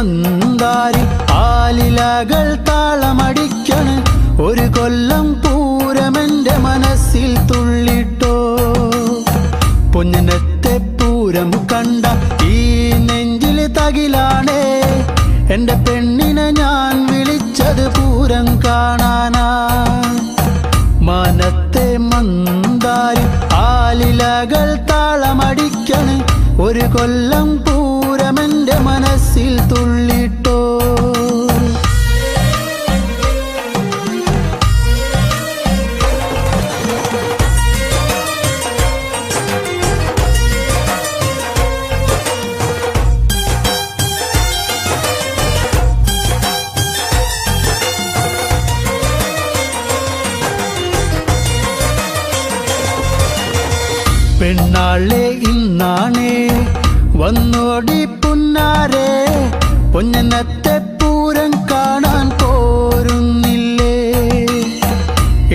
മന്ദാരി ആലിലകൾ താളമടിക്കണ്. ഒരു കൊല്ലം പൂരമെന്റെ മനസ്സിൽ തുള്ളിട്ടോ. പൊന്നിനത്തെ പൂരം കണ്ട ഈ നെഞ്ചിൽ തകിലാണേ. എന്റെ പെണ്ണിനെ ഞാൻ വിളിച്ചത് പൂരം കാണാനാ. മനത്തെ മന്ദാരി ആലിലകൾ താളമടിക്കണ്. ഒരു കൊല്ലം പൂരമെന്റെ മനസ്സിൽ തുള്ളിട്ടോ. പെണ്ണാളെ ഇന്നാണേ വന്നോടി പുന്നാരെ. പൊന്നനത്തെ പൂരം കാണാൻ പോരുന്നില്ലേ?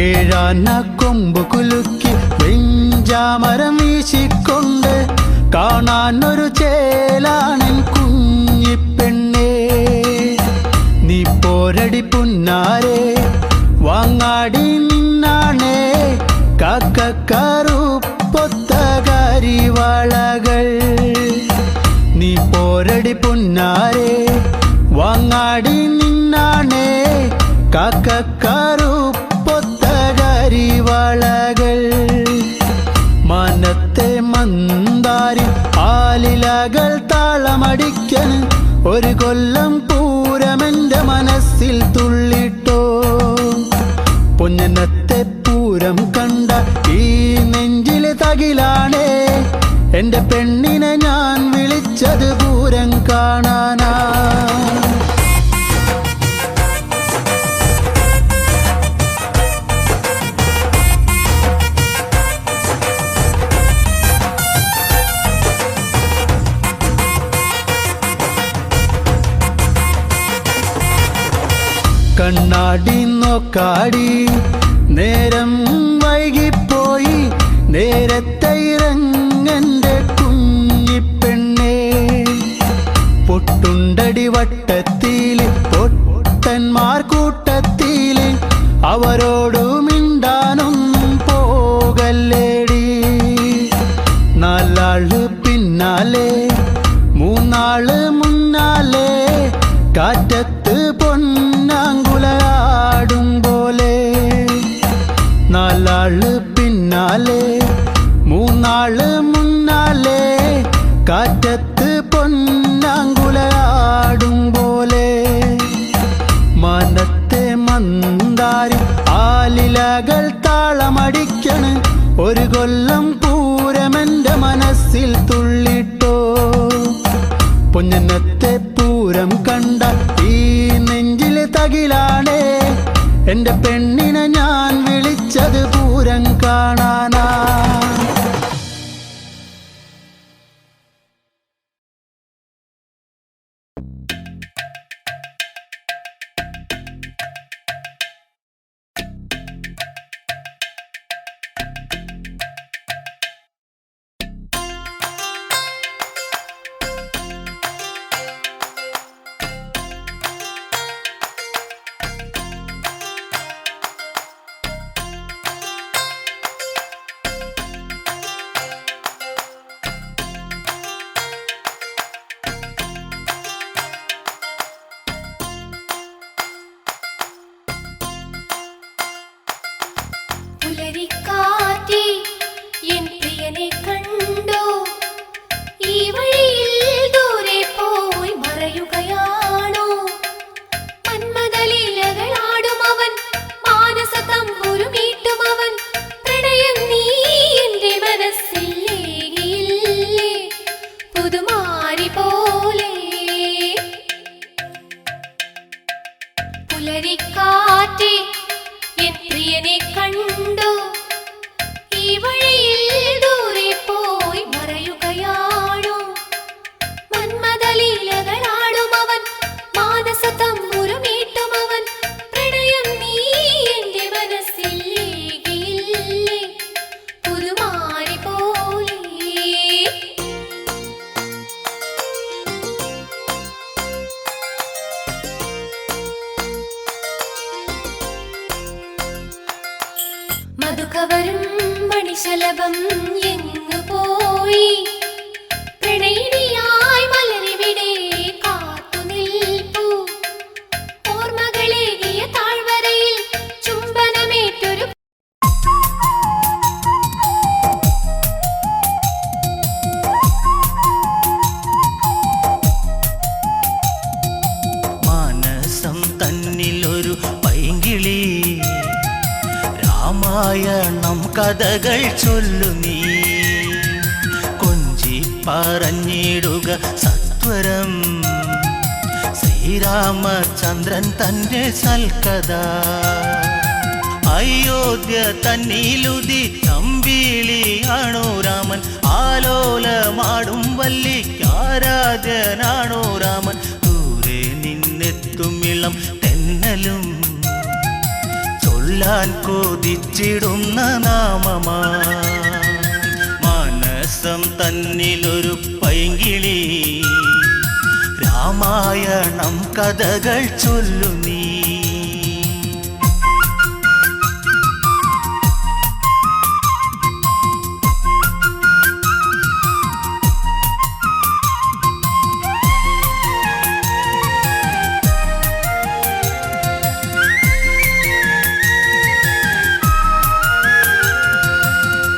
ഏഴാന കൊമ്പ് കുലുക്കി വെഞ്ചാമരം വീശിക്കൊണ്ട് കാണാൻ ഒരു ചേലാണൻ കുഞ്ഞിപ്പെണ്ണേ. നീ പോരടി പുന്നാരെ വാങ്ങാടി നിന്നാണേ. കാക്കക്കാറുപ്പൊത്തകരിവളകൾ നീ പോരടി പുന്നാരെ വാങ്ങാടി നിന്നാണേ. കാക്കക്കാറുപ്പൊത്തകരിവളകൾ മനത്തെ മന്ദാരി ആലിലകൾ താളമടിക്കണ്. ഒരു കൊല്ലം പൂരമെന്റെ മനസ്സിൽ തുള്ളിട്ടോ. പൊന്നനത്തെ പൂരം കണ്ട ഈ നെഞ്ചിലെ തകിലാണേ. എന്റെ പെണ്ണിനെ ഞാൻ വിളിച്ചത് പൂരം കാണാനാ. കണ്ണാടി നോക്കാടി നേരം വൈകിപ്പോയി. നേരത്തെ ഇറങ്ങന്റെ കുഞ്ഞിപ്പെണ്ണേ. പൊട്ടുണ്ടടി വട്ടത്തില് പൊട്ടന്മാർ കൂട്ടത്തില്. അവരോടു മിണ്ടാനൊന്നും പോകല്ലേടി. നാലാള് പിന്നാലെ മൂന്നാള് മുന്നാലെ. കാറ്റത്ത് പൊന്നാങ്കുലയാടും പോലെ. നാലാള് പിന്നാലെ മൂന്നാള് മുന്നാലെ. കാറ്റത്ത് പൊന്നാങ്കുലയാടും പോലെ. മനത്തെ മന്ദാരി ആലിലകൾ താളമടിക്കണ്. ഒരു കൊല്ലം പൂരമെന്റെ മനസ്സിൽ തുള്ളിട്ടോ. പൊന്നനത്തെ പൂരം കണ്ട ഈ നെഞ്ചിലെ തകിലാണേ. എന്റെ പെണ്ണിനെ ഞാൻ വിളിച്ചത് പൂരം കാണാനാ. കവരും മണിശലഭം എങ്ങു പോയി? പ്രണയിനിയായി മലരിവിടെ കാത്തു നിൽപ്പൂ. ഓർമ്മകളേകിയ താഴ്വരയിൽ ചുംബനമേറ്റൊരു മാനസം തന്നിലൊരു പൈങ്കിളി, രാമായണം കഥകൾ ചൊല്ലു നീ. കൊഞ്ചി പറഞ്ഞിടുക സത്വരം, ശ്രീരാമചന്ദ്രൻ തന്റെ സൽക്കഥ. അയോധ്യ തന്നിലുതി അമ്പിളിയാണോ രാമൻ, ആലോലമാടും വല്ലിക്കാരാധ്യനാണോ രാമൻ. ദൂരെ നിന്നെത്തുമിളം തെന്നലും ചൊല്ലാൻ കൊതിച്ചിടുന്ന നാമമാ. മാനസം തന്നിലൊരു പൈങ്കിളി, രാമായണം കഥകൾ ചൊല്ലു നീ.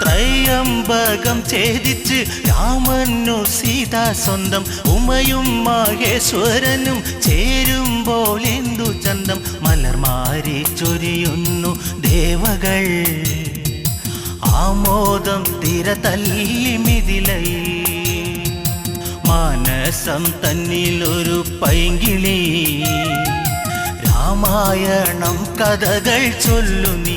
ത്രയംബകം ഛേദിച്ച് രാമനു സീത സ്വന്തം, ഉമയും മഹേശ്വരനും ചേരുമ്പോൾ എന്തു ചന്തം. മലർമാരി ചൊരിയുന്നു ദേവകൾ, ആമോദം തിര തല്ലി മിഥിലയിൽ. മാനസം തന്നിലൊരു പൈങ്കിളി, രാമായണം കഥകൾ ചൊല്ലു നീ.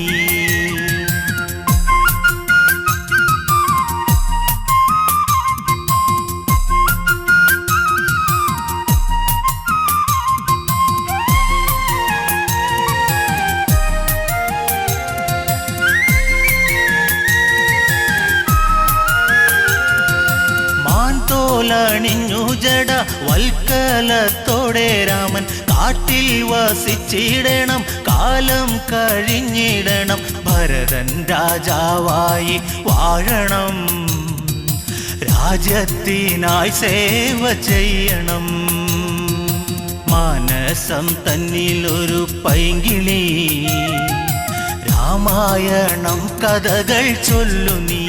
ണിഞ്ഞു ജട വൽക്കലത്തോടെ രാമൻ, കാട്ടിൽ വസിച്ചിടണം കാലം കഴിഞ്ഞിടണം. ഭരതൻ രാജാവായി വാഴണം, രാജ്യത്തിനായി സേവ ചെയ്യണം. മാനസം തന്നിലൊരു പൈങ്കിളി, രാമായണം കഥകൾ ചൊല്ലു നീ.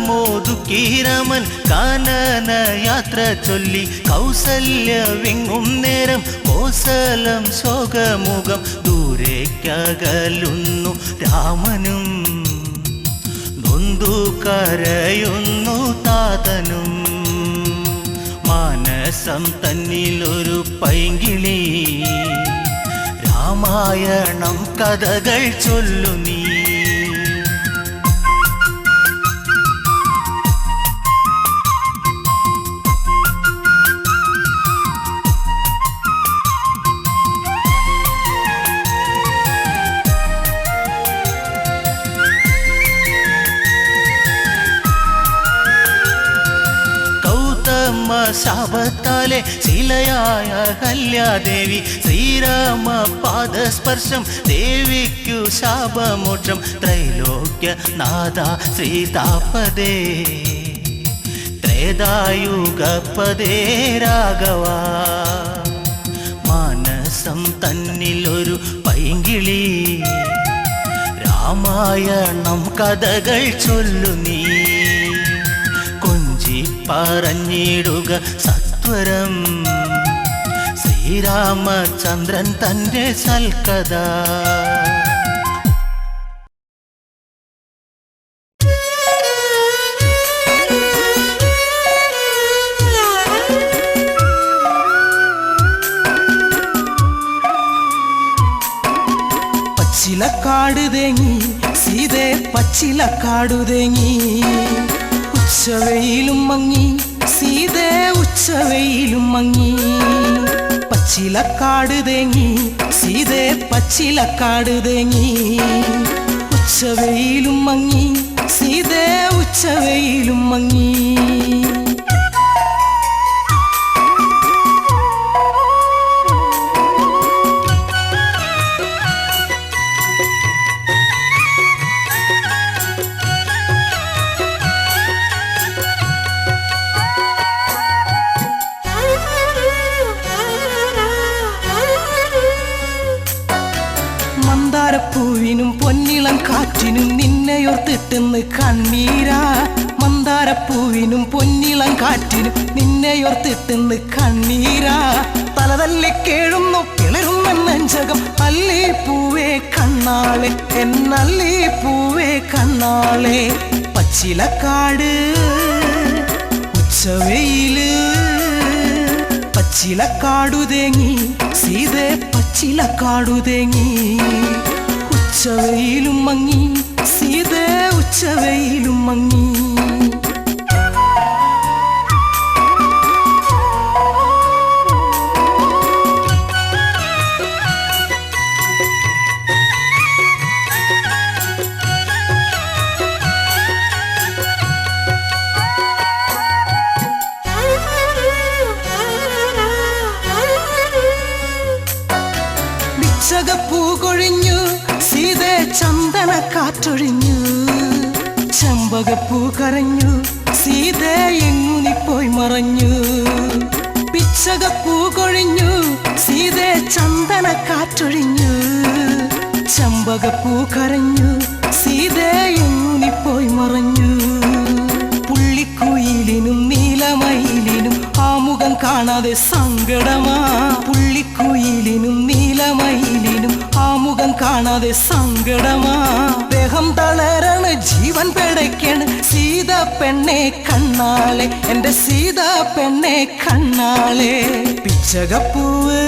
മോദുക്കീരമൻ കാനന യാത്ര ചൊല്ലി, കൗസല്യവിങ്ങും നേരം കോസലം ശോകമുഖം. ദൂരേക്കകലുന്നു രാമനും, നൊന്തു കരയുന്നു താതനും. മാനസം തന്നിലൊരു പൈങ്കിളി, രാമായണം കഥകൾ ചൊല്ലു നീ. ശാപത്താലെ ശിലയായ കല്യാദേവി, ശ്രീരാമ പാദസ്പർശം ദേവിക്കു ശാപമോക്ഷം. ത്രൈലോക്യനാഥ ശ്രീതാപദേ, ത്രേതായുഗപദേ രാഘവ. മാനസം തന്നിലൊരു പൈങ്കിളി, രാമായണം കഥകൾ ചൊല്ലു നീ. പറഞ്ഞിടുക സത്വരം, ശ്രീരാമചന്ദ്രൻ തന്റെ സൽക്കഥ. പച്ചിലക്കാട് തേങ്ങി സീതേ, പച്ചിലക്കാടു തേങ്ങി. ഉച്ചവെയിലും മങ്ങി സീതേ, ഉച്ചവെയിലും മങ്ങി. പച്ചിലക്കാട് തേങ്ങി സീതേ പച്ചിലക്കാട് തേങ്ങി ഉച്ചവെയിലും മങ്ങി സീതേ ഉച്ചവെയിലും മങ്ങി മന്ദാരപ്പൂവിനും പൊന്നിളം കാറ്റിനും നിന്നെയോർത്തിട്ടെന്ന് കണ്ണീരാ മന്ദാരപ്പൂവിനും പൊന്നിളം കാറ്റിനും നിന്നെയോർത്തിട്ടെന്ന് കണ്ണീരാ തലതല്ലി കേഴുന്നു പിളരുന്ന നെഞ്ചകം അല്ലി പൂവേ കണ്ണാളെ എന്നല്ലി പൂവേ കണ്ണാളെ പച്ചിലക്കാട് ഉച്ചവെയില് പച്ചിലക്കാടു തേങ്ങി സീതേ പച്ചിലക്കാടു തേങ്ങി ഉച്ചവെയിലും മങ്ങി സീതേ ഉച്ചവെയിലും മങ്ങി ചകപ്പൂ കൊഴിഞ്ഞു സീതേ ചന്ദന കാറ്റൊഴിഞ്ഞു ചെമ്പകപ്പൂ കരഞ്ഞു സീതേ എങ്ങുനിപ്പോയി മറഞ്ഞു പിച്ചകപ്പൂ കൊഴിഞ്ഞു സീതേ ചന്ദന കാറ്റൊഴിഞ്ഞു ചെമ്പകപ്പൂ കരഞ്ഞു സീതേ എങ്ങുനിപ്പോയി മറഞ്ഞു പുള്ളിക്കുയിലിനും നീലമയിലിനും ആ മുഖം കാണാതെ സങ്കടമാ പുള്ളിക്കുയിലിനും നീലമയിലിനും ആ മുഖം കാണാതെ സങ്കടമാ ദേഹം തളരാണ് ജീവൻ പിടയ്ക്കാണ് സീത പെണ്ണെ കണ്ണാളെ എന്റെ സീത പെണ്ണെ കണ്ണാളെ പിച്ചകപ്പൂവ്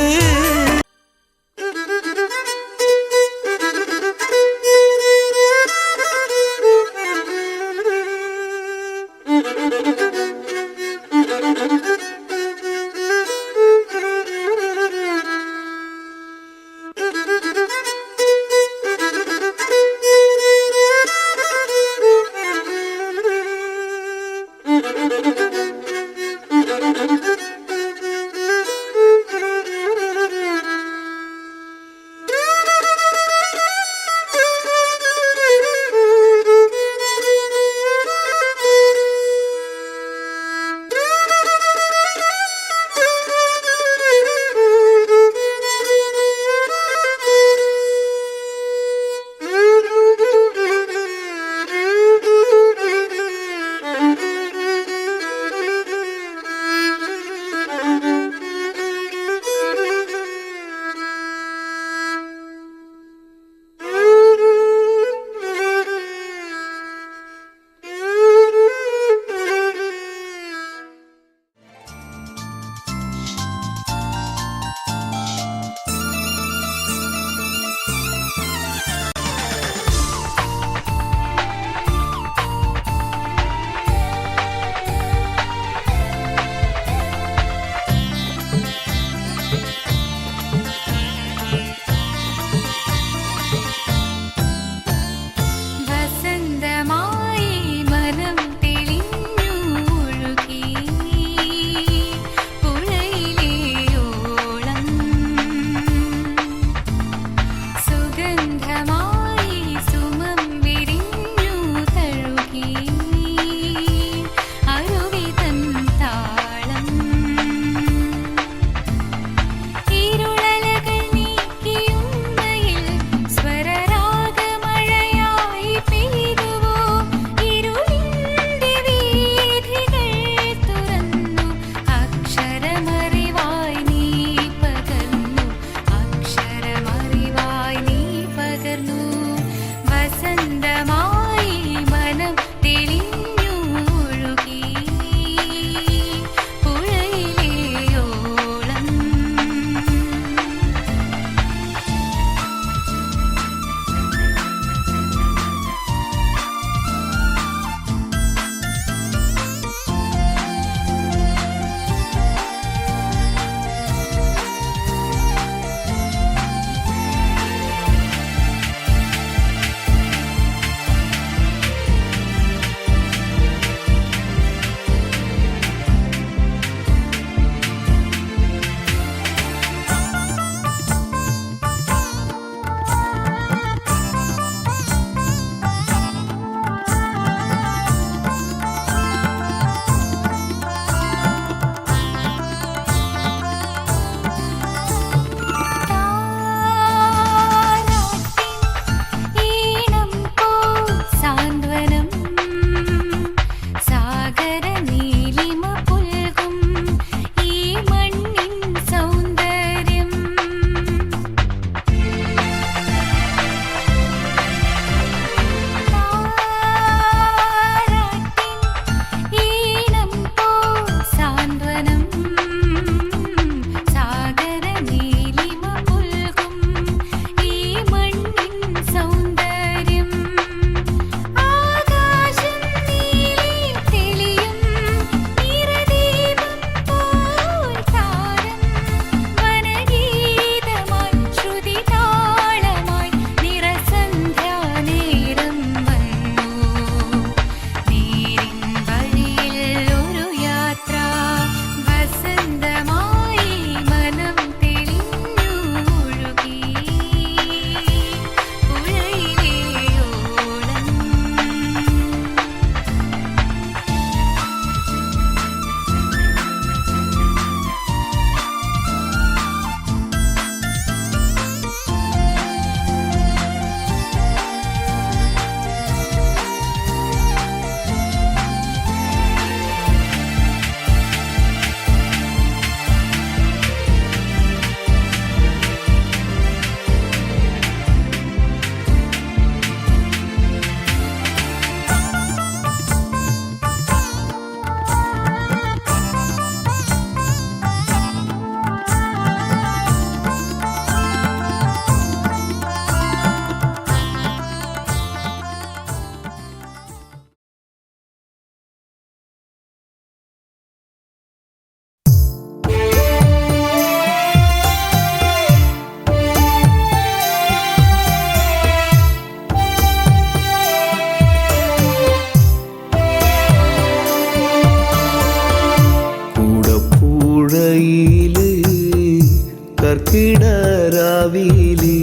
കർക്കിടരാവിലി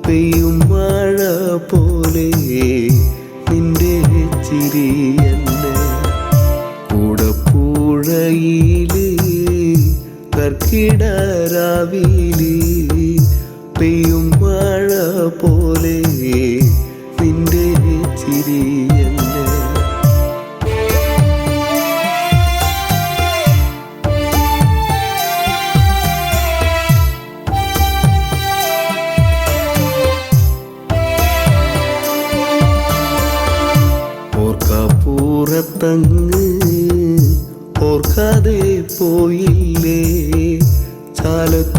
പെയ്യും മഴ പോലെ നിന്റെ ചിരി എന്നെ കൂടപ്പുഴയില് കർക്കിടരാവിലി പെയ്യും മഴ പോലെ നിന്റെ ചിരി എന്നെ ഓർക്കപ്പുറത്തങ്ങ് ഓർക്കാതെ പോയില്ലേ ചാലക്കുടിക്കാരൻ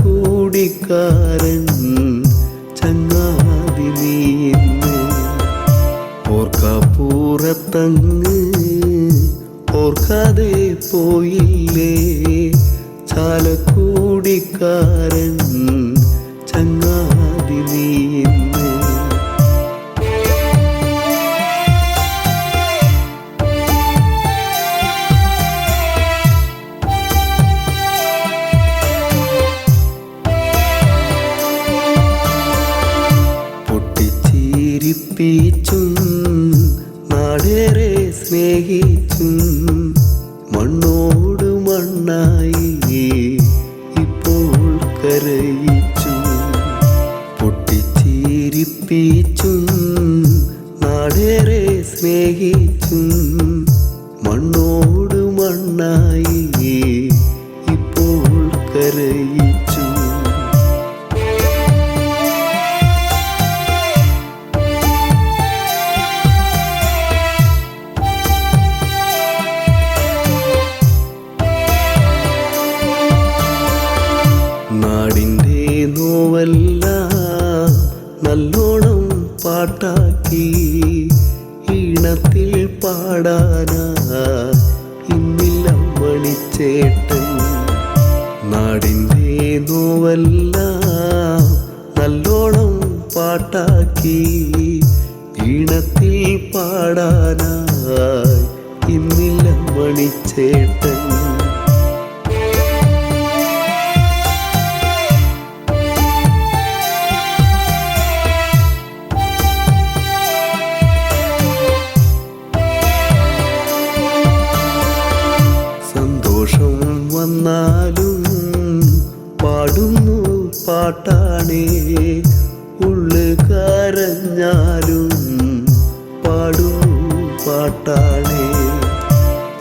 ചങ്ങാതി നീ ഇന്ന് ഓർക്കപ്പുറത്തങ്ങ് ഓർക്കാതെ പോയില്ലേ ചാലക്കുടിക്കാരൻ ചങ്ങാതി നീ ഇന്ന് പൊട്ടിച്ചിരിപ്പിച്ചും നാടേറെ സ്നേഹിച്ചും മണ്ണോട് മണ്ണായി ഇപ്പോൾ കരയിച്ചു പൊട്ടിച്ചിരിപ്പിച്ചും നാടേറെ സ്നേഹിച്ചും മണ്ണോട് മണ്ണായി ഇപ്പോൾ കരയിച്ചു നാടിൻ്റെ നോവല്ല നല്ലോണം പാട്ടാക്കി ഈണത്തിൽ പാടാനാ ഇന്നില്ല മണിച്ചേട്ടൻ നാടിൻ്റെ നോവല്ല നല്ലോണം പാട്ടാക്കി ഈണത്തിൽ പാടാനായി ഇന്നില്ല മണിച്ചേട്ടൻ സന്തോഷം വന്നാലും പാടുന്നു പാട്ടാണേ ഉള്ളു കരഞ്ഞാലും പാടുന്നു പാട്ടാണേ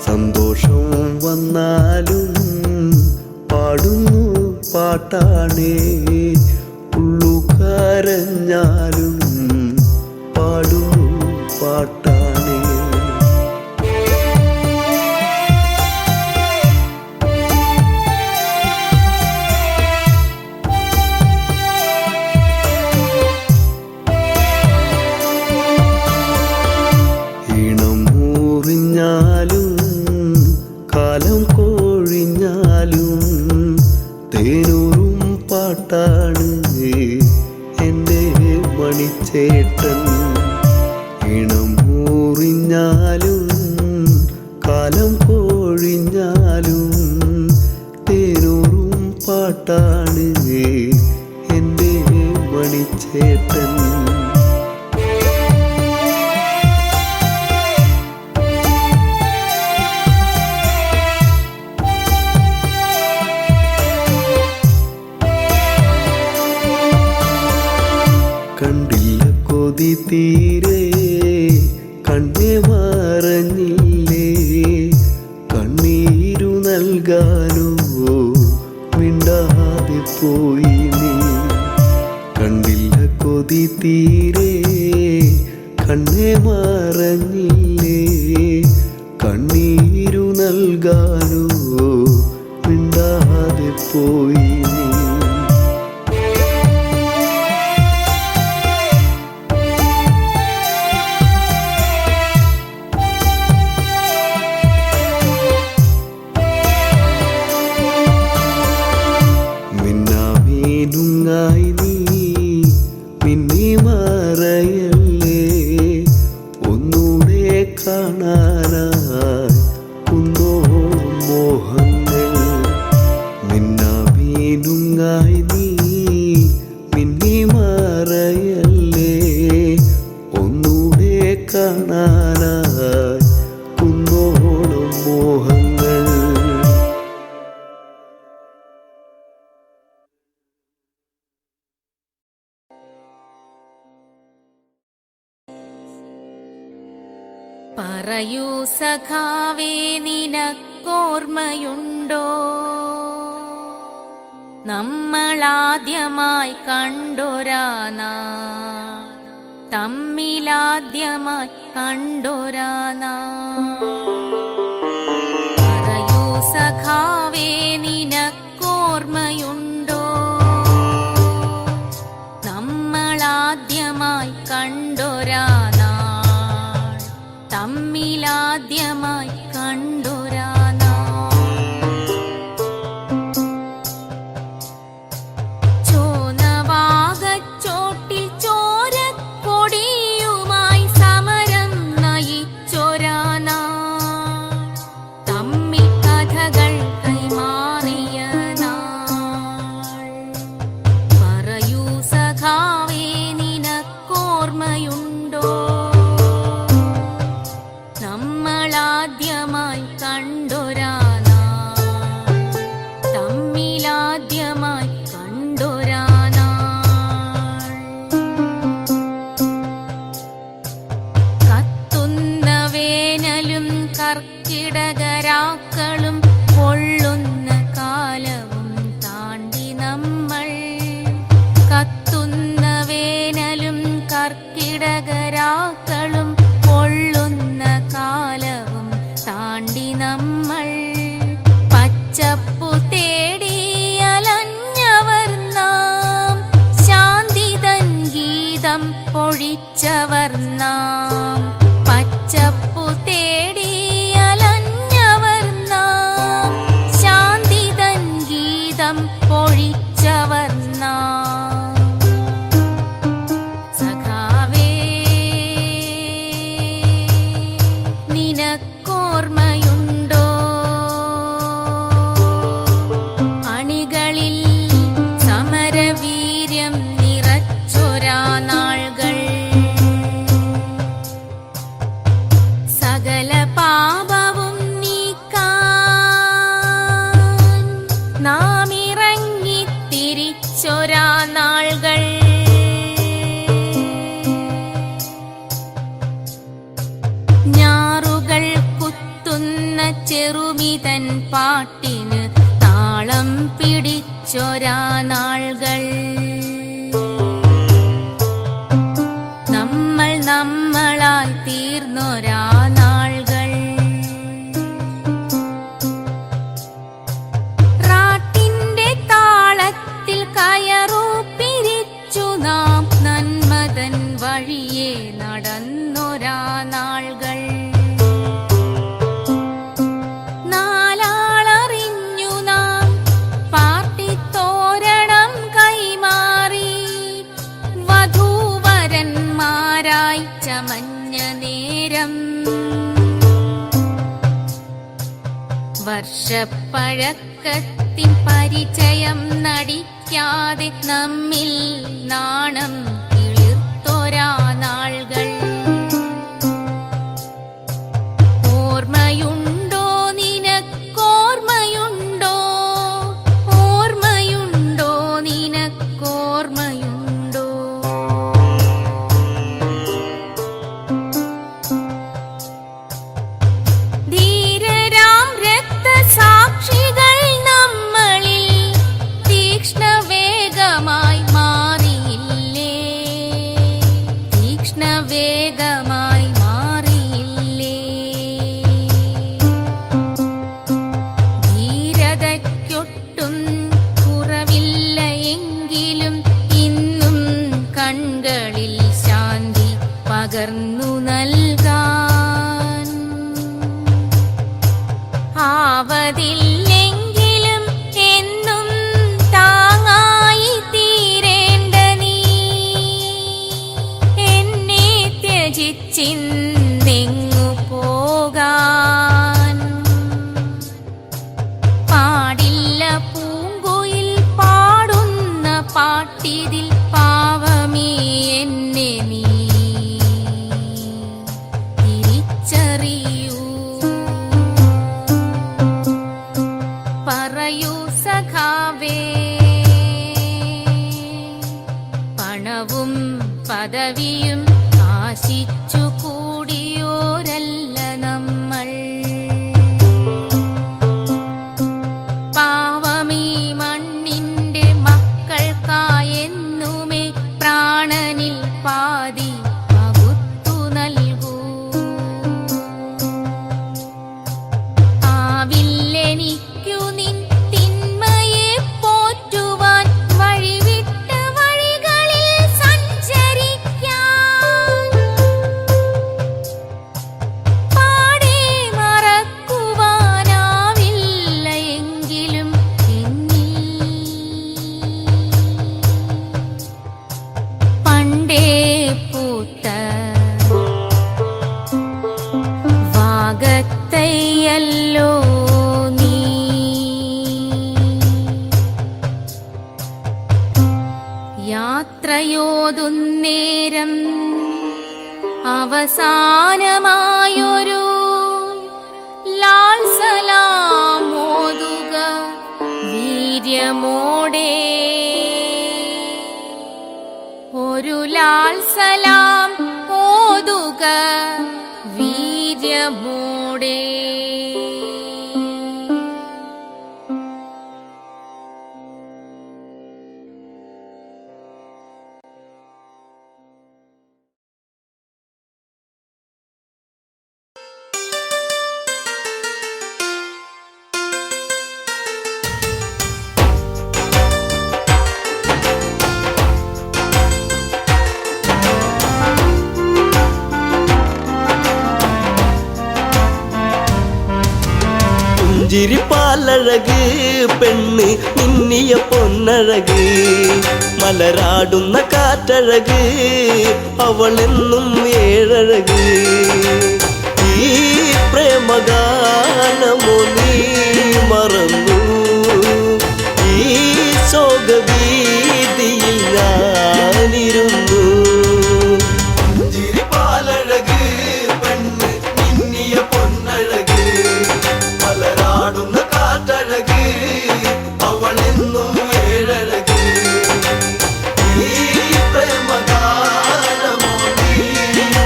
സന്തോഷം വന്നാലും പാടുന്നു പാട്ടാണേ ഉള്ളു കരഞ്ഞാലും പാടുന്നു പാട്ടാണേ കാലം കൊഴിഞ്ഞാലും തേനൂറും പാട്ടാണ് എൻ്റെ മണിച്ചേട്ടൻ ഇണം മുറിഞ്ഞാലും കാലം കൊഴിഞ്ഞാലും തേനൂറും പാട്ടാണ് എൻ്റെ മണിച്ചേട്ടൻ കണ്ടില്ല കൊതി തീരെ കണ്ണേ മറഞ്ഞില്ലേ കണ്ണീരു നൽകാനോ മിണ്ടാതെ പോയി നീ കണ്ടില്ല കൊതി തീരെ കണ്ണേ മറഞ്ഞില്ലേ കണ്ണീരു നൽകാനോ മിണ്ടാതെ പോയി നീ മിന്നാമീനുങ്ങായി നീ മിന്നി മറയല്ലേ ഒന്നൂടെ കാണാനായി കുന്നോളം മോഹങ്ങൾ മിന്നാമീ കാണാനായി കുന്നോളം മോഹങ്ങൾ. പറയൂ സഖാവേ നിനക്കോർമ്മയുണ്ടോ നമ്മളാദ്യമായി കണ്ടൊരാ നാൾ, തമ്മിലാദ്യമായി കണ്ടൊരാ നാൾ. പറയൂ സഖാവേ നിനക്കോർമ്മയുണ്ടോ നമ്മളാദ്യമായി കണ്ടൊരാ നാൾ, തമ്മിലാദ്യമായി കണ്ടൊരാ നാൾ. ചോനവാകച്ചോട്ടിൽ ചോരക്കൊടിയുമായി സമരം നയിച്ചൊരാ നാൾ, തമ്മിൽ കഥകൾ കൈമാറിയ നാൾ. പറയൂ സഖാവേ നിനക്കോർമ്മയുണ്ടോ നമ്മളാദ്യമായി കണ്ടൊരാ നാൾ, തമ്മിലാദ്യമായി കണ്ടൊരാ നാൾ. കത്തുന്ന വേനലും കർക്കിടകരാക്കളും പൊള്ളുന്ന കാലവും താണ്ടി നമ്മൾ. കത്തുന്ന വേനലും കർക്കിടകരാക്കളും പൊള്ളുന്ന കാലവും താണ്ടി നമ്മൾ. പച്ചപ്പു തേടി അലഞ്ഞവർ നാം, ശാന്തിതൻ ഗീതം പൊഴിച്ചവർ നാം. പച്ചപ്പു തേടി അലഞ്ഞവർ നാം, ശാന്തിതൻ ഗീതം പൊഴിച്ചവർ നാം. സഖാവേ നിനക്കോർമ്മയുണ്ടോ അണികളിൽ സമരവീര്യം നിറച്ചൊരാ നാൾകൾ. സകല പാപവും നീക്കാൻ നാം ഇറങ്ങി തിരിച്ചൊരാ നാൾകൾ. ഞാറുകൾ കുത്തുന്ന ചെറുമിതൻ പാട്ടിന് താളം പിടിച്ചൊരാ നാൾകൾ. നമ്മൾ നമ്മളായി തീർന്നൊരാ നാൾകൾ. റാട്ടിന്റെ താളത്തിൽ കയറു പിരിച്ചു നാം നന്മതൻ വഴിയെ നടന്നൊരാ നാൾകൾ. നാലാളറിഞ്ഞു നാം പാർട്ടിത്തോരണം കൈമാറി, വധൂവരന്മാരായി ചമഞ്ഞ നേരം. വർഷപ്പഴക്കത്തിൻ പരിചയം നടിക്കാതെ നമ്മിൽ നാണം കിളിർത്തൊരാ നാൾകൾ. ഓർമ്മയുണ്ടോ നിനക്കോർമ്മയുണ്ടോ, ഓർമ്മയുണ്ടോ നിനക്കോർമ്മയുണ്ടോ. ധീരരാം രക്തസാക്ഷികൾ നമ്മളിൽ തീക്ഷ്ണവേഗമായി മാറിയില്ലേ, തീക്ഷ്ണവേഗമായി മാറിയില്ലേ. ധീരതയ്ക്കൊട്ടും കുറവില്ല എങ്കിലും ഇന്നും കൺകളിൽ ശാന്തി പകർന്നു നൽകാൻ ആവതില്ലെങ്കിലും എന്നും താങ്ങായി തീരേണ്ട നീ. എന്നെ ത്യജിച്ചിന്നെങ്ങു പോകാൻ പാടില്ല. പൂങ്കുയിൽ പാടുന്ന പാട്ടിതിൽ പാവമേ എന്നെ നീ അവസാനമായൊരു ലാൽ സലാം ഓതുക വീര്യമോടെ, ഒരു ലാൽ സലാം ഓതുക വീര്യമോടെ. പുഞ്ചിരിപ്പാലഴക് പെണ്ണ് മിന്നിയ പൊന്നഴക്, മലരാടുന്ന കാറ്റഴക് അവളെന്നും ഏഴഴക്. ഈ പ്രേമഗാനമോ നീ മറന്നു, ഈ ശോകവീതിയിൽ ഞാനിരുന്നു. പുഞ്ചിരിപ്പാലഴക് പെണ്ണ് മിന്നിയ പൊന്നഴക്, മലരാടുന്ന കാറ്റഴക് അവളെന്നും ഏഴഴക്. ഈ പ്രേമഗാനമോ നീ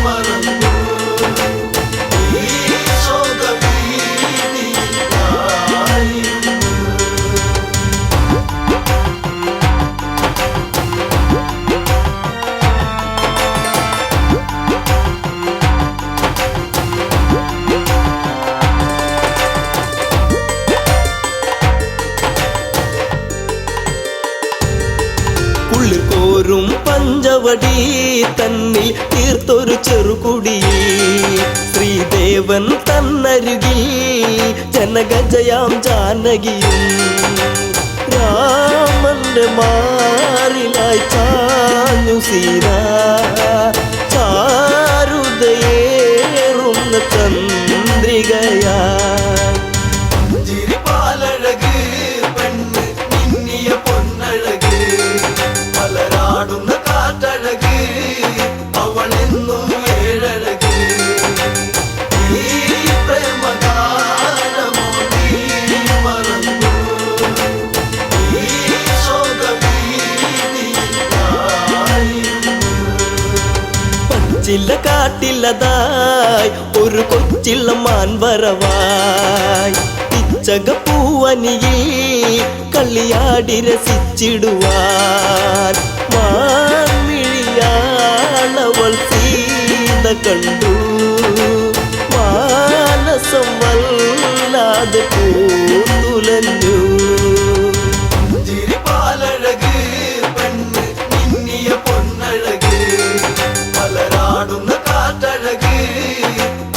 മറന്നു, ഈ ശോകവീതിയിൽ ഞാനിരുന്നു. കുളിർക്കോരും പഞ്ചവടി തന്നിൽ തീർത്തൊരു ചെറുകുടി, ശ്രീദേവൻ തന്നരുകിൽ ജനകജയാം ജാനകിയും. രാമന്റെ മാറിലായി ചാഞ്ഞു സീത, ചാരുതയേറുന്ന ചന്ദ്രികയാ. പുഞ്ചിരിപ്പാലഴക് പെണ്ണ് മിന്നിയ പൊന്നഴക്, മലരാടുന്ന കാറ്റഴക് അവളെന്നും ഏഴഴക്. ഈ പ്രേമഗാനമോ നീ മറന്നു, ഈ ശോകവീതിയിൽ ഞാനിരുന്നു. പച്ചില കാട്ടിലതായി ഒരു കൊച്ചിള്ള മാൻവരവായി, പിച്ചകപ്പൂവനിയിൽ കളിയാടി രസിച്ചിടുവാൻ. മാൻമിഴിയാളവൾ സീത കണ്ടു, മാനസം വല്ലാതെ പൂത്തുലഞ്ഞു. പുഞ്ചിരിപ്പാലഴക് പെണ്ണ് മിന്നിയ പൊന്നഴക്, മലരാടുന്ന കാറ്റഴക്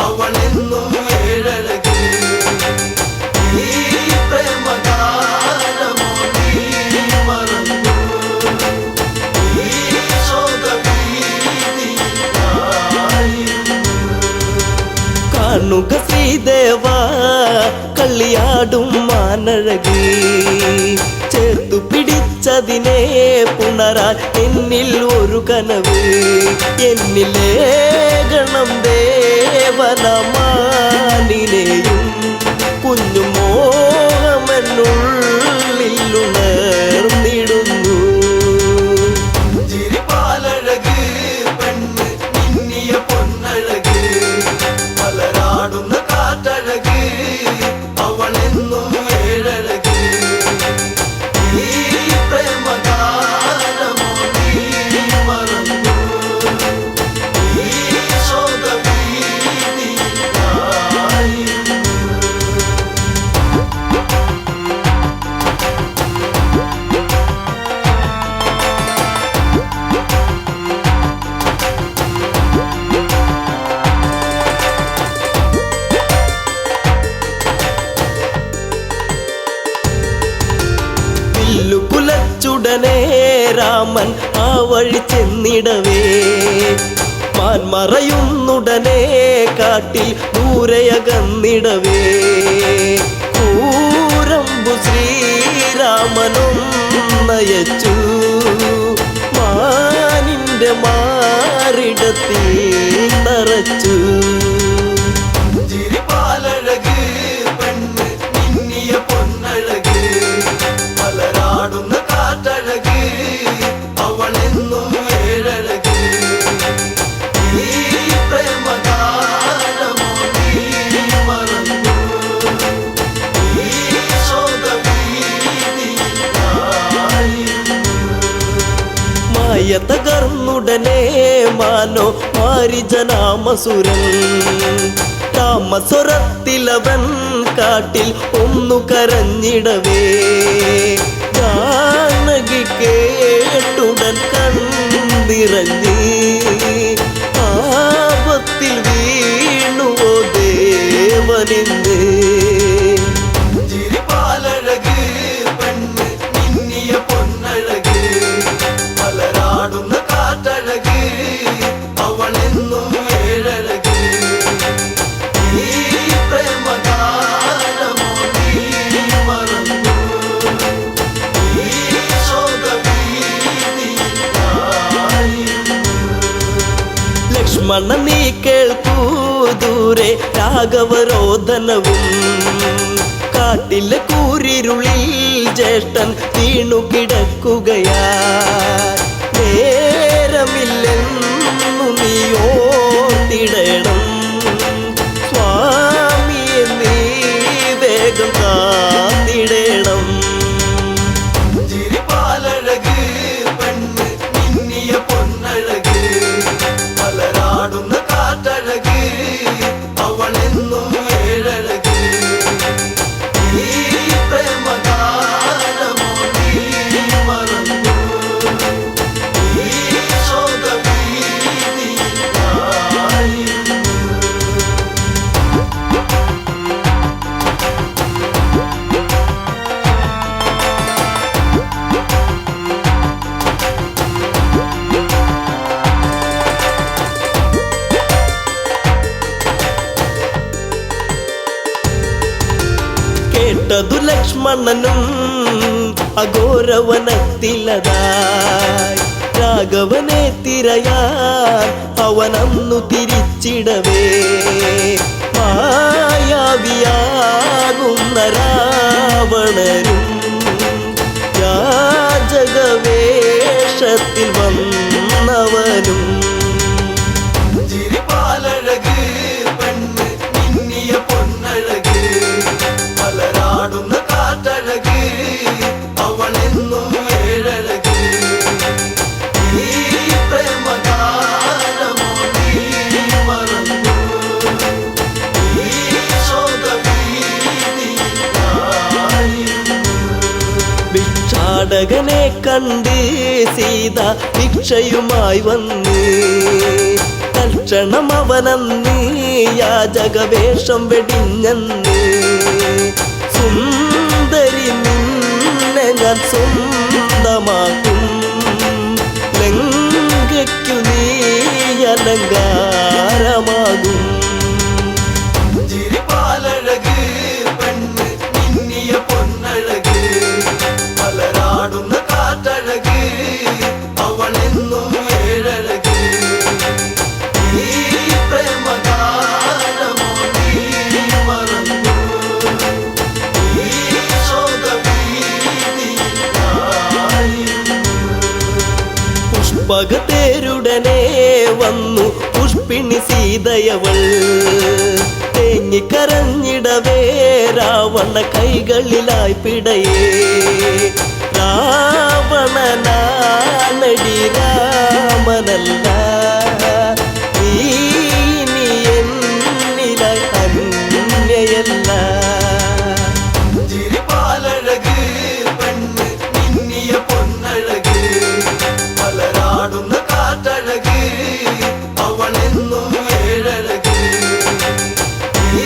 അവളെന്നും ഏഴഴക്. ഈ പ്രേമഗാനമോ നീ മറന്നു, ഈ ശോകവീതിയിൽ ഞാനിരുന്നു. കാണുക ശ്രീദേവ കളിയാടും മാനഴക്, ചേർത്തു പിടിച്ചതിനെ പുണരാൻ എന്നിൽ ഒരു കനവ്. എന്നിലേ ഗണം ദേവനമാനിനെയും കുഞ്ഞു മോഹമെന്നുള്ളിൽ ഉണർന്നിടുന്നു. പുഞ്ചിരിപ്പാലഴക് പെണ്ണ് മിന്നിയ പൊന്നഴക്, മലരാടുന്ന കാറ്റഴക് അവളെന്നും ഏഴഴക്. ഈ പ്രേമഗാനമോ നീ മറന്നു, ഈ ശോകവീതിയിൽ ഞാനിരുന്നു. കുലച്ചുടനെ രാമൻ ആ വഴി ചെന്നിടവേ, മാൻമറയുന്നുടനെ കാട്ടിൽ ദൂരയകന്നിടവേ. കൂരമ്പു ശ്രീരാമനും നയച്ചു, മാനിന്റെ മാറിടത്തിൽ തറച്ചു. മാനോ മാരിജനാമസുരൻ രാമസ്വരത്തിലവൻ കാട്ടിൽ ഒന്നു കരഞ്ഞിടവേ ജാനകി കേട്ടുടൻ കണ്ണിറങ്ങി ആപത്തിൽ വീണുവോ ദേവനിന്ന് ചിരിപ്പാലഴക് പെണ്ണ് മിന്നിയ പൊന്നഴക് പലരാടുന്ന കാറ്റഴക് അവളെന്നും ഏഴഴക് ഈ പ്രേമകാലമോ നീ മറന്നു ഈ ശോകവീതിയായിരുന്നു. ലക്ഷ്മണ നീ കേൾക്കൂ ദൂരെ രാഘവരോധനവും കാട്ടിലെ കൂരിരുളിൽ ജ്യേഷ്ഠൻ വീണു കിടക്കുകയാ നേരമില്ലെന്നു നീ ഓർത്തിടണം സ്വാമിയെ നീ വേഗം കാത്തിടണം ചിരിപ്പാലഴക് പെണ്ണ് മിന്നിയ പൊന്നഴക് പലരാടുന്ന കാറ്റഴക് അവളെന്നും ഏഴഴക് ഈ പ്രേമകാലമോ നീ മറന്നു ഈ ശോകവീതിയായിരുന്നു. കേട്ടതു ലക്ഷ്മണനും അഘോരവനത്തിലതായി രാഘവനെ തിരയാൻ അവനന്നു തിരിച്ചിടവേ മായാവിയാകുന്ന രാവണനും യാചകവേഷത്തിൽ വന്നവനും ചിരിപ്പാലഴക് പെണ്ണ് മിന്നിയ പൊന്നഴക് പലരാടുന്ന കാറ്റഴക് അവളെന്നും ഏഴഴക് ഈ പ്രേമകാലമോ നീ മറന്നു ഈ ശോകവീതിയായിരുന്നു. ഭിക്ഷാടകനെ കണ്ട് സീത ഭിക്ഷയുമായി വന്ന് തൽക്ഷണം അവനന്ന് യാചകവേഷം വെടിഞ്ഞന്ന് സുന്ദരി നിന്നെ ഞാൻ സ്വന്തമാക്കും ലങ്കയ്ക്കു നീ അലങ്കാരമാകും ചിരിപ്പാലഴക് പെണ്ണ് മിന്നിയ പൊന്നഴക് പലരാടുന്ന കാറ്റഴക് അവളെന്നും ഏഴഴക് ഈ പ്രേമകാലമോ നീ മറന്നു ഈ ശോകവീതിയായിരുന്നു. പുഷ്പകത്തേരുടനെ വന്നു പുഷ്പിണി സീതയവൾ തേങ്ങിക്കരഞ്ഞിടവേ രാവണ കൈകളിലായി പിടയേ രാവണനാണടി രാമനല്ല നീ ഇനി എന്നിലായി അന്യയല്ല ചിരിപ്പാലഴക് പെണ്ണ് മിന്നിയ പൊന്നഴക് പലരാടുന്ന കാറ്റഴക് അവളെന്നും ഏഴഴക് ഈ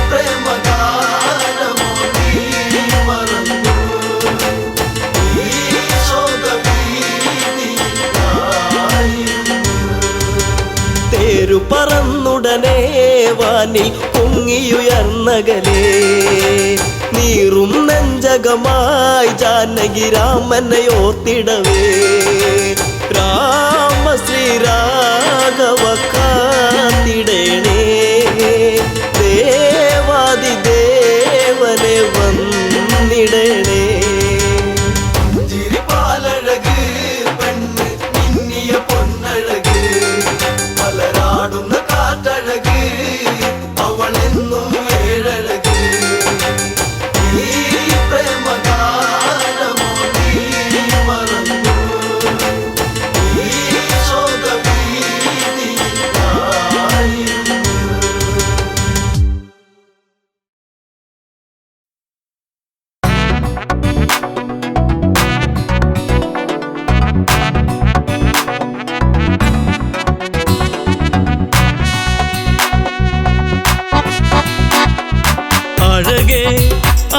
പ്രേമകാലമോ നീ മറന്നു ഈ ശോകവീതിയായിരുന്നു. തേരു പറന്നുടനെ വാനിൽ പൊങ്ങിയുയർന്നകലേ നീറും നെഞ്ചകമായി ജാനകി രാമനെ ഓർത്തിടവേ രാമ ശ്രീരാഘവ കാത്തിടേണേ ദേവാദിദേവനെ വന്നിടണേ ചിരിപ്പാലഴക് പെണ്ണ് മിന്നിയ പൊന്നഴക് പലരാടുന്ന കാറ്റഴക് അവളെന്നും ഏഴഴക് ഈ പ്രേമകാലമോ നീ മറന്നു ഈ ശോകവീതിയായിരുന്നു.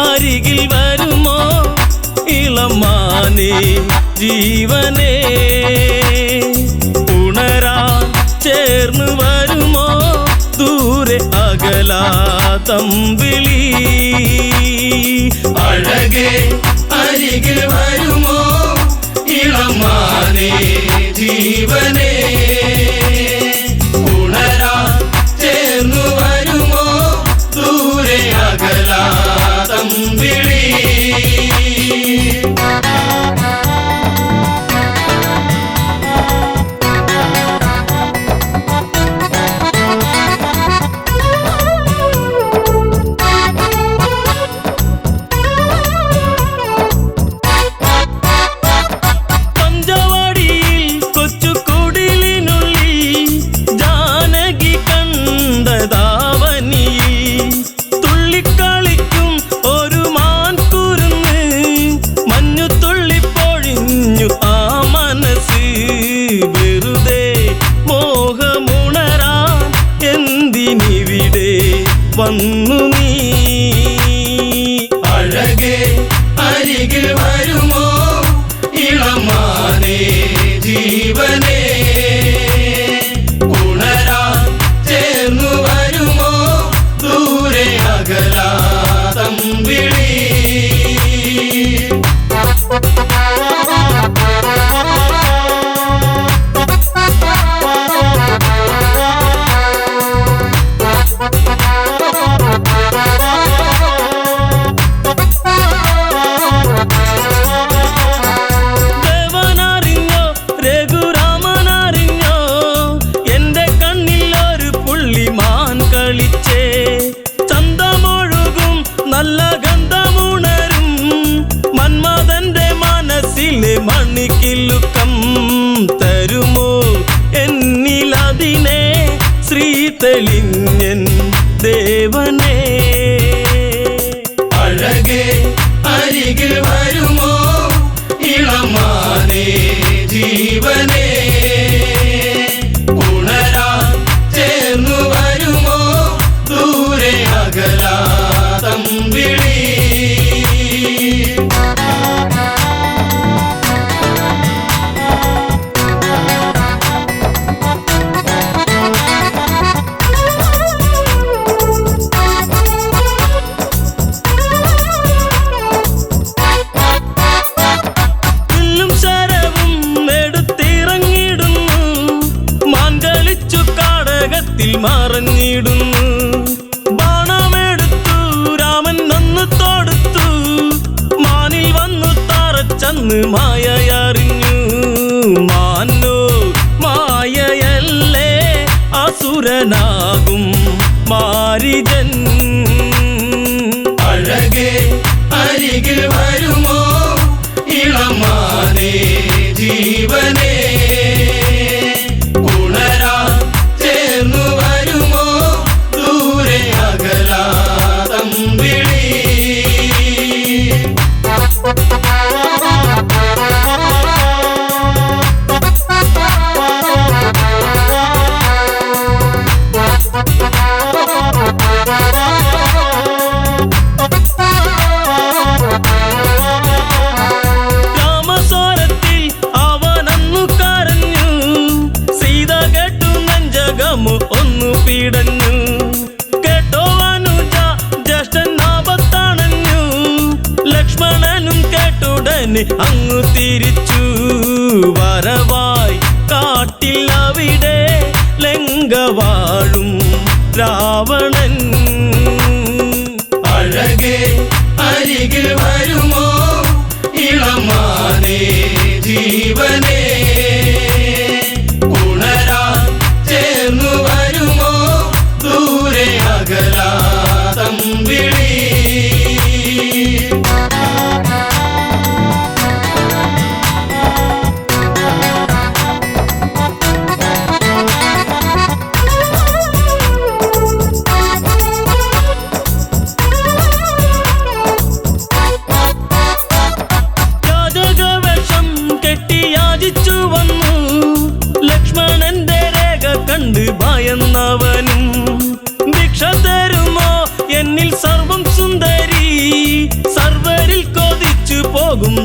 അരികിൽ വരുമോ ഇളമാനേ ജീവനേ ഉണരാൻ ചേർന്ന് വരുമോ ദൂരെ അകലാതമ്പിളി അഴകേ അരികിൽ വരുമോ ഇളമാനേ ജീവനേ ഉണരാൻ ചേർന്നു വരുമോ ദൂരെ അകലാതമ്പിളി വന്നു നീ അഴകേ അരികിൽ വരുമോ ഇളമാനേ ജീവനേ ഉണരാൻ ചേർന്നു വരുമോ ദൂരെ അകലാതമ്പിളി നല്ല ഗന്ധമുണരും മന്മഥന്റെ മനസ്സിലെ മണിക്കിലുക്കം തരുമോ എന്നിലതിനെ ശ്രീ തെളിഞ്ഞൻ ദേവനേ അഴകേ അരികിൽ വരുമോ ഇളമാനേ ജീവനേ ഉണരാൻ ചേർന്നു വരുമോ ദൂരെ അകലാതമ്പിളി മറഞ്ഞിടുന്നു ബാണമെടുത്തു രാമൻ നന്നു തൊടുത്തു മാനിൽ വന്നു തറച്ചന്ന് മായയറിഞ്ഞു മാനോ മായയല്ലേ അസുരനാകും മാരിജൻ അഴകേ അരികിൽ വരുമോ ഇളമാനേ ജീവനേ ഉണരാൻ ചേർന്നു വരുമോ ദൂരെ അകലാതമ്പിളി രാമസ്വരത്തിൽ അവനന്നു കരഞ്ഞു സീത കേട്ടു നെഞ്ചകമു ഒന്നു പീടഞ്ഞു കേട്ടോ അനുജ ജ്യേഷ്ഠൻ ആപത്തണഞ്ഞു ലക്ഷ്മണനും കേട്ടുടനെ അങ്ങു തിരിച്ചു വരവായി കാട്ടിൽ അവിടെ ലങ്ക വാഴും രാവണൻ അഴകേ അരികിൽ വരുമോ ഇളമാനേ ജീവനേ ഉണരാൻ ചേർന്നു വരുമോ ദൂരെ അകലാതമ്പിളി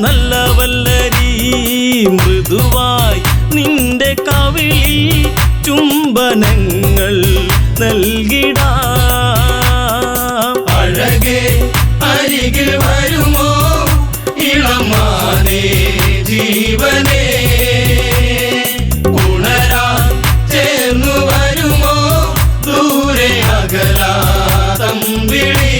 നല്ല വല്ലരി മൃദുവായി നിന്റെ കവിളിൽ ചുംബനങ്ങൾ നൽകിടാം. അഴകേ അരികിൽ വരുമോ ഇളമാനേ ജീവനേ, ഉണരാൻ ചേർന്നു വരുമോ ദൂരെ അകലാതം വിളി.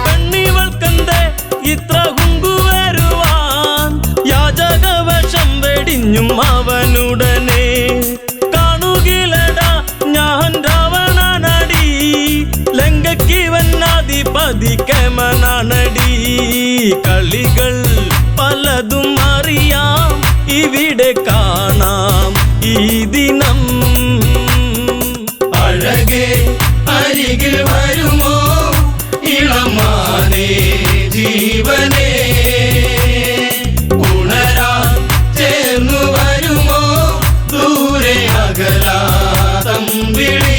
പെണ്ണിവൾക്കെന്തേ ഇത്ര കുങ്കുവരുവാൻ, യാചകവശം വെടിഞ്ഞും അവനുടനെ കാണുകിലടാ ഞാൻ രാവണനടി, ലങ്കയ്ക്കിവനാധിപതി കേമനാണടി. കളികൾ പലതും അറിയാം ഇവിടെ കാണാം ഈ ദിനം. അഴകേ അരികിൽ വരുമോ ഇളമാനേ ജീവനേ, ഉണരാൻ ചേർന്നു വരുമോ ദൂരെ അകലാതം വിളി.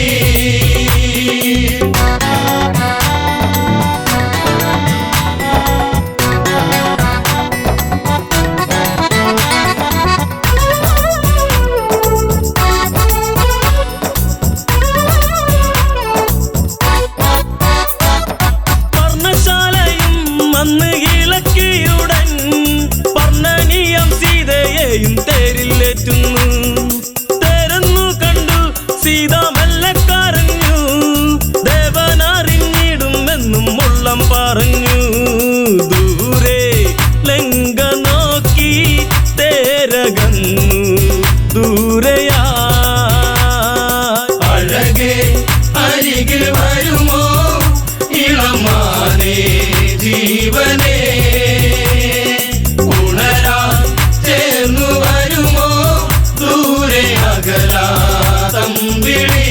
പർണശാലയും അന്ന് ഇളക്കിയുടൻ പർണനീയം സീതയെയും തേരിലേറ്റുന്നു. തേരെന്നു കണ്ടു സീത മെല്ലെ കരഞ്ഞു, ദേവനറിഞ്ഞിടുമെന്നും ഉള്ളം പറഞ്ഞു. ദൂരെ ലങ്ക നോക്കി തേരകന്നു ദൂരയാ. അഴകേ അരികിൽ വരുമോ ഇളമാനേ ജീവനേ, ഉണരാൻ ചേർന്നു വരുമോ ദൂരെ അകലാതം വിളി.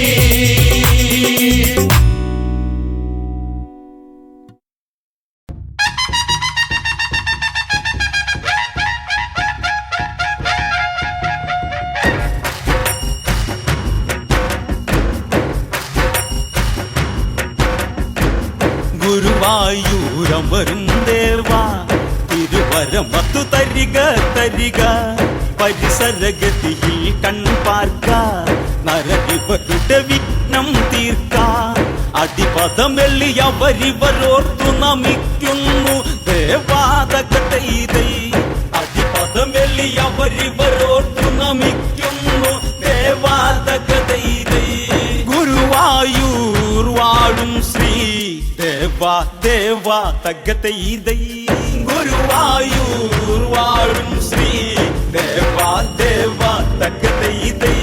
ഗുരുവായൂരം വരും ദേവാ തിരുവരമത്തു തരിക തരിക, പരിസരഗതിയിൽ കൺപാർക്ക നരകിവരുടെ വിഘ്നം തീർക്ക. അടിപദമെള്ളിയവരിവരോർത്തു നമിക്കുന്നു ദേവാതകതൈതൈ, അടിപദമെള്ളിയവരിവരോർത്തു നമിക്കുന്നു ദേവാതകതൈതൈ. ഗുരുവായൂർ വാഴും ശ്രീ ദേവാ ദേവാ തകതൈതൈ, ഗുരുവായൂർ വാഴും ശ്രീ ദേവാ ദേവാ തകതൈതൈ.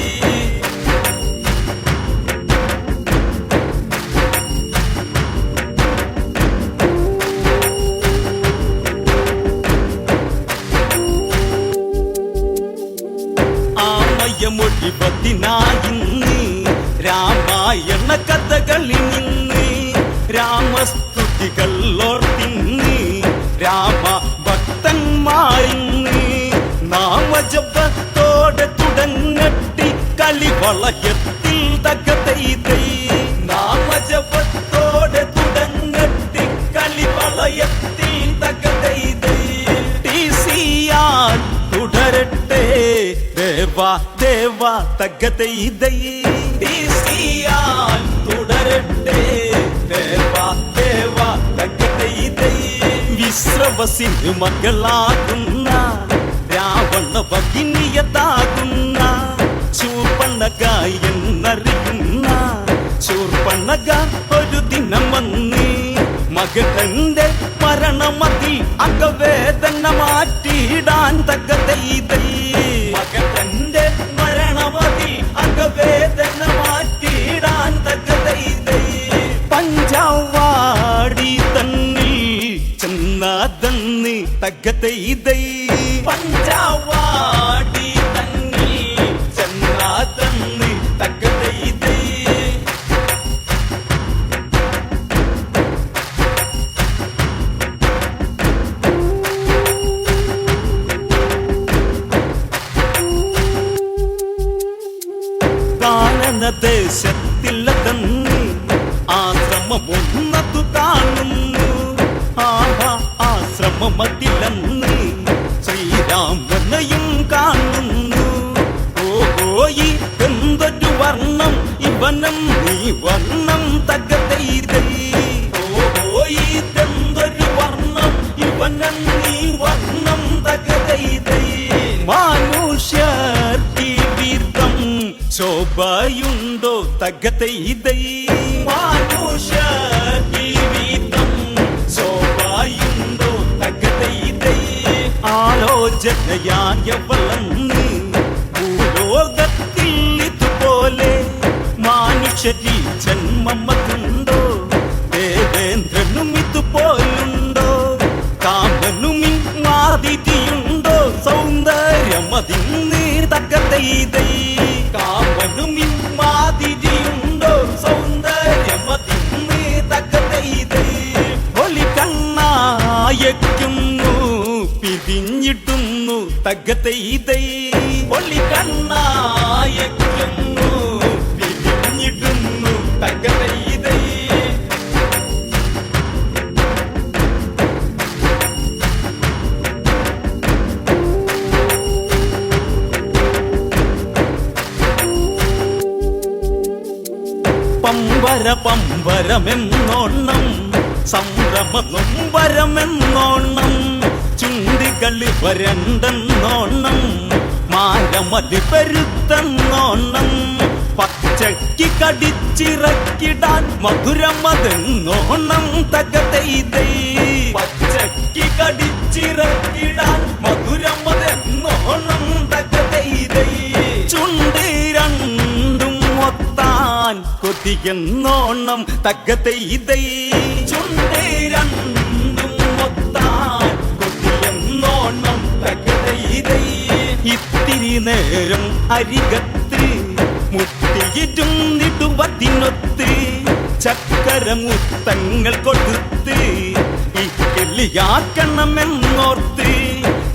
ആമയമൊഴിപതിനായിന്ന് രാമായണ കഥകളിൽ നിന്ന്, രാമസ്തുതികൾ ഓർത്തിന്ന് രാമ ഭക്തന്മാരിന്ന്. നാമജപത്തോടെ തുടങ്ങട്ടി കളിവളയത്തിൽ തകതൈതൈ, നാമജപത്തോടെ തുടങ്ങട്ടി കളിവളയത്തിൽ തകതൈതൈ. ടിസിയാൽ തുടരട്ടെ ദേവാ ദേവാ തകതൈതൈ, ടിസിയാൽ തുടരട്ടെ ദേവാ ദേവാ തകതൈതൈ. വിശ്രവസിന് മകളാകുന്ന രാവണ ഭഗിനിയതാകുന്ന ശൂർപ്പണക എന്നറിയുന്ന ശൂർപ്പണക ഒരു ദിനം വന്ന് മകന്റെ മരണമതിൽ അകവേദന മാറ്റിയിടാൻ തകതൈതൈ, മകന്റെ മരണമതിൽ അകവേദന മാറ്റിയിടാൻ തകതൈതൈ. പഞ്ചാവാടി തന്നിൽ ചെന്നാതന്ന് തകതൈതൈ, പഞ്ചാവാടി തന്നിൽ ചെന്നാതന്ന് തകതൈതൈ. കാനന ദേശത്തില്ലതെന്ന് ആശ്രമമൊന്നതു കാണുന്നു. ആശ്രമമതിലെന്ന് ശ്രീരാമനെയും കാണുന്നു. ഓഹോ ഇതെന്തൊരു വർണ്ണം ഇവനം നീ വർണ്ണം തകതൈതൈ. ഓഹോ ഇതെന്തൊരു വർണ്ണം ഇവനം നീ വർണ്ണം തകതൈതൈ. മനുഷ്യർ ജീവിതം ശോഭയുണ്ടോ തകതൈതൈ. മനുഷ്യർ ജീവിതം ശോഭയുണ്ടോ തകതൈതൈ. ആലോചനയായവളന്ന് ഭൂലോകത്തിൽ ഇതുപോലെ മനുഷ്യരി ജന്മമതുണ്ടോ. ദേവേന്ദ്രനും ഇതുപോലുണ്ടോ. കാമനും ഇമാതിഥിയുണ്ടോ. സൗന്ദര്യമതിന്ന് തകതൈതൈ. കാമനും ഇമാതിഥിയുണ്ടോ. സൗന്ദര്യമതിന്ന് തകതൈതൈ. ഒലി കണ്ണായക്കുന്നു പിരിഞ്ഞിട്ടുന്നു തകതൈതൈ. ഒലി കണ്ണായക്കുന്നു പിരിഞ്ഞിട്ടുന്നു തകതൈതൈ. പമ്പര പമ്പരമെന്നോണം സംഭ്രമ നൊമ്പരമെന്നോണം. ചുണ്ടികളി വരണ്ടെന്നോണം മാരമതി പെരുത്തെന്നോണം. പച്ചയ്ക്ക് കടിച്ചിറക്കിടാൻ മധുരമതെന്നോണം തകതൈതൈ. പച്ചയ്ക്ക് കടിച്ചിറക്കിടാൻ മധുരമതെന്നോണം തകതൈതൈ. ചുണ്ടി രണ്ടും ഒത്താൻ കൊതിയെന്നോണം തകതൈതൈ. ചുണ്ടി രണ്ടും ഒത്താൻ കൊതിയെന്നോണം തകതൈതൈ. ഇത്തിരി നേരം അരികത്ത് മുട്ടിയിരുന്നിടുവതിനൊത്ത് ചക്കരമുത്തങ്ങൾ കൊടുത്ത് ഈ കിളിയാക്കണമെന്നോർത്ത്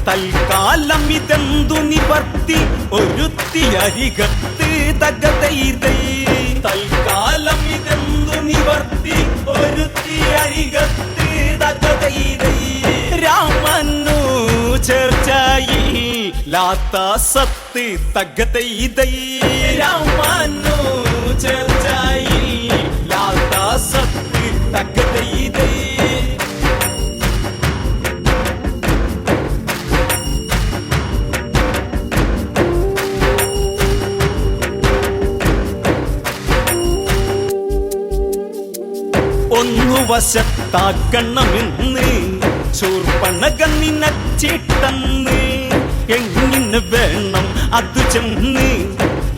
തൽക്കാലം ഇതെന്തു നിവർത്തി ഒരുത്തി അരികത്ത് തകതൈതൈ. തൽക്കാലം ഇതെന്തു നിവർത്തി ഒരുത്തി അരികത്ത് തകതൈതൈ. രാമനു ചേർച്ചയിൽ ലാത്ത സത്ത് തകതൈതൈ. രാമനു ചേർച്ചയിൽ ലാത്ത സത്ത് തകതൈതൈ. ഒന്നു വശത്താക്കണമെന്ന് ശൂർപ്പണഖ നിനച്ചിട്ടെന്ന്. എങ്ങനെ വേണം അത് ചെന്ന്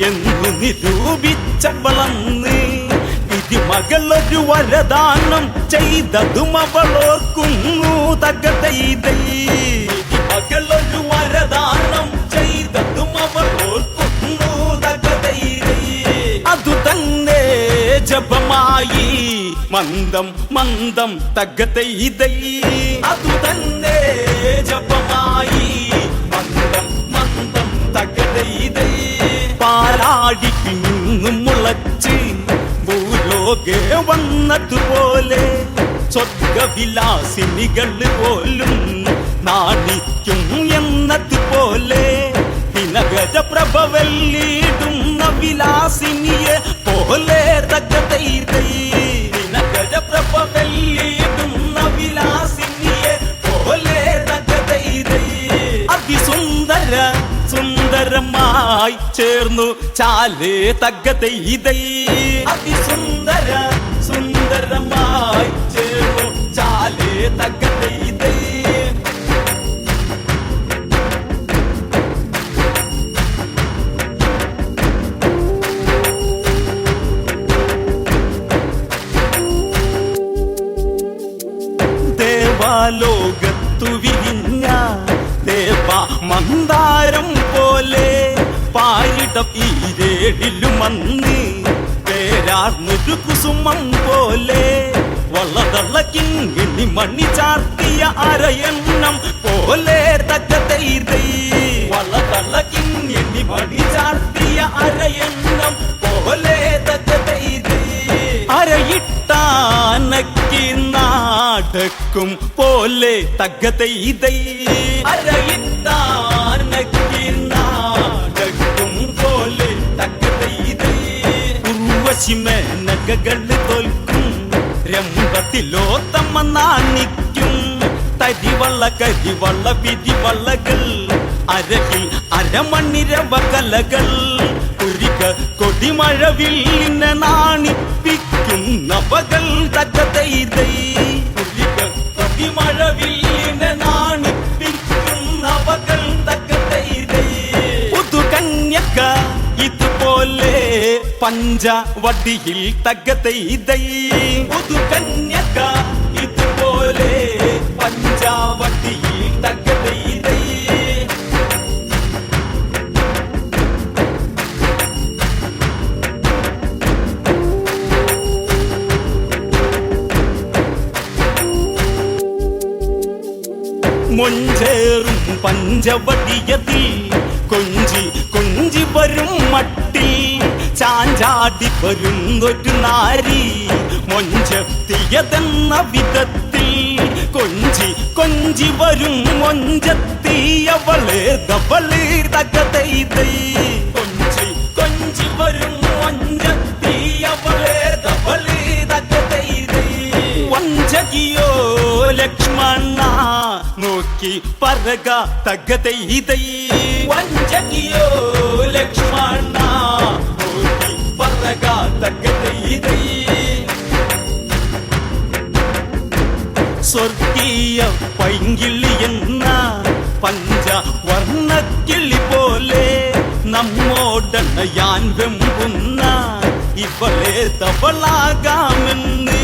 എന്നു നിരൂപിച്ചവളന്ന്. ഇതിമകളൊരു വരദാനം ചെയ്തതും അവളോർക്കുന്നു തകതൈതൈ. ഇതിമകളൊരു വരദാനം ചെയ്തതും അവളോർക്കുന്നു തകതൈതൈ. അതു തന്നെ ജപമായി മന്ദം മന്ദം തകതൈതൈ. അതു തന്നെ ജപമായി മന്ദം മന്ദം തകതൈതൈ. പാലാടിക്ക് നിന്നും മുളച്ച് ഭൂലോകെ വന്നതുപോലെ സ്വർഗവിലാസിനികൾ പോലും നാണിക്കും എന്നതുപോലെ ദിനകര പ്രഭവല്ലിടുന്ന വിലാസിനിയെ പോലെ തകതൈതൈ. ദിനകര പ്രഭവല്ലിടുന്ന വിലാസിനിയെ പോലെ തകതൈതൈ. അതിസുന്ദര സുന്ദരമായി ചേർന്നു ചാലേ തകതൈതൈ. അതിസുന്ദര സുന്ദരമായി ചേർന്നു ചാലേ തകതൈതൈ. ദേവാലോകത്തു വിരിഞ്ഞ ദേവ മന്ദാരം പോലെ പാരിട ഈരേഴിലുമന്ന് പേരാർന്നൊരു കുസുമം പോലെ വളതള്ള കിങ്ങിണി മണി ചാർത്തിയ അരയന്നം പോലെ തകതൈതൈ. വളതള്ള കിങ്ങിണി മണി ചാർത്തിയ അരയന്നം തെക്കും പോലെ തകതൈതൈ അരയിട്ടാനക്കിനാടക്കും പോലെ തകതൈതൈ ഉർവശിമേനകൾ തോൽക്കും രംഭത്തിലോത്തമ്മ നാണിക്കും തരിവള്ള കരിവള്ള പിരിവള്ളകൾ അരകിൽ അരമണിരവ കലകൾ കുരിക കൊടിമഴവില്ലിന നാണിപ്പിക്കും നവകൾ തകതൈതൈ കുരിക കൊടിമഴവില്ലിന നാണിപ്പിക്കും നവകൾ തകതൈതൈ പുതുകന്യക ഇതുപോലെ പഞ്ചവടിയിൽ തകതൈതൈ പുതുകന്യക ഇതുപോലെ പഞ്ചവടിയിൽ തകതൈതൈ മൊഞ്ചേറും പഞ്ചവടിയതിൽ കൊഞ്ചി കൊഞ്ചി വരും മട്ടിൽ ചാഞ്ചാടി വരും ഒരു നാരി മൊഞ്ചത്തിയതെന്ന വിധത്തിൽ കൊഞ്ചി കൊഞ്ചി വരും മൊഞ്ചത്തിയവളെ ദവളെ തകതൈതൈ കൊഞ്ചി കൊഞ്ചി വരും മൊഞ്ചത്തിയവളെ ദവളെ തകതൈതൈ വഞ്ചകിയോ ലക്ഷ്മണ നോക്കി പറക തകതൈതൈ വഞ്ചകിയോ ലക്ഷ്മണ നോക്കി പറക തകതൈതൈ സ്വർഗീയ പൈങ്കിളി എന്ന പഞ്ചവർണ്ണക്കിളി പോലെ നമ്മോടണയാൻ വെമ്പുന്ന ഇവളെ തവളാകാമെന്ന്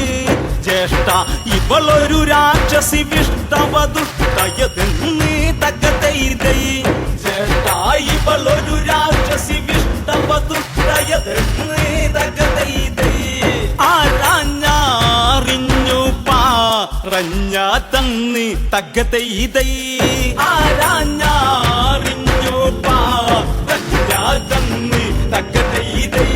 ജ്യേഷ്ഠ ഇവളൊരു രാക്ഷസി വിഷ്ടവതുഷ്ടയതെന്ന് തകതൈതൈ ജ്യേഷ്ഠ ഇവളൊരു രാക്ഷസി വിഷ്ടവതുഷ്ടയതെന്ന് തകതൈതൈ ആരാഞ്ഞറിഞ്ഞു പറഞ്ഞ തന്ന് തകതൈതൈ ആരാഞ്ഞറിഞ്ഞു പറഞ്ഞ തന്ന് തകതൈതൈ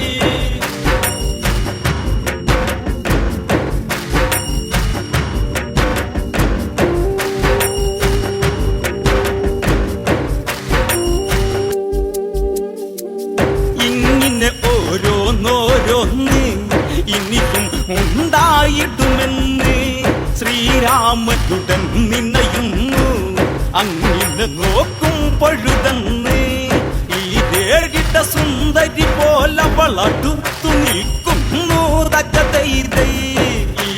ഓരോന്നോരോന്ന് ഇനിയും ഉണ്ടായിടുമെന്ന് ശ്രീരാമനുടൻ നിന്നയുന്നു അങ്ങിനെ നോക്കും പഴുതെന്ന് ഈ ഏഴിട്ട സുന്ദരി പോലെ വളടുത്തു നിൽക്കുന്നു തകതൈതൈ ഈ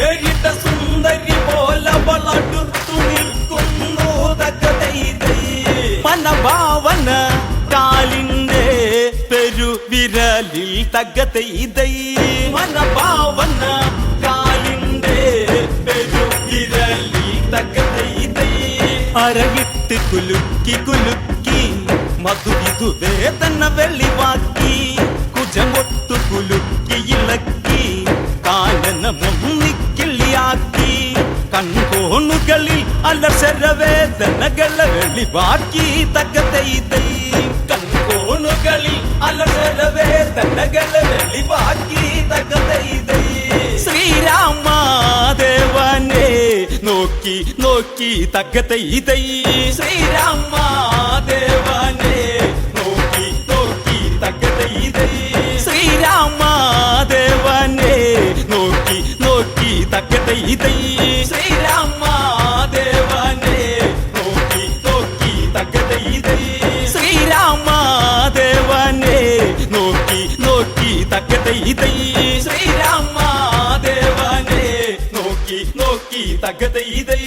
ഏഴിട്ട സുന്ദരി പോലെ വളടുത്തു നിൽക്കുന്നു തകതൈതൈ മനഭാവന കാലിന്റെ പെരുവിരലിൽ തകതൈതൈ മനഭാവന കാലിന്റെ പെരുവിരലിൽ തകതൈതൈ അരയിട്ട് കുലുക്കി കുലുക്കി മധുരിതു വേദന വെളിവാക്കി കുജമൊട്ടു കുലുക്കി ഇളക്കി കാലന മുന്നിക്കിള്ളിയാക്കി കൺകോണുകളിൽ അലസരവേദനകളെ വെളിവാക്കി തകതൈതൈ കൺകോണുകളിൽ അലസരവേദനകളെ വെളിവാക്കി തകതൈതൈ ശ്രീരാമദേവനെ നോക്കി നോക്കി തകതൈതൈ ശ്രീരാമദേവനെ നോക്കി നോക്കി തകതൈതൈ ശ്രീരാമദേവനെ നോക്കി നോക്കി തകതൈതൈ ശ്രീരാമദേവനെ നോക്കി നോക്കി തകതൈതൈ ശ്രീരാമദേവനെ നോക്കി നോക്കി തകതൈതൈ ശ്രീരാമദേവനെ നോക്കി നോക്കി തകതൈതൈ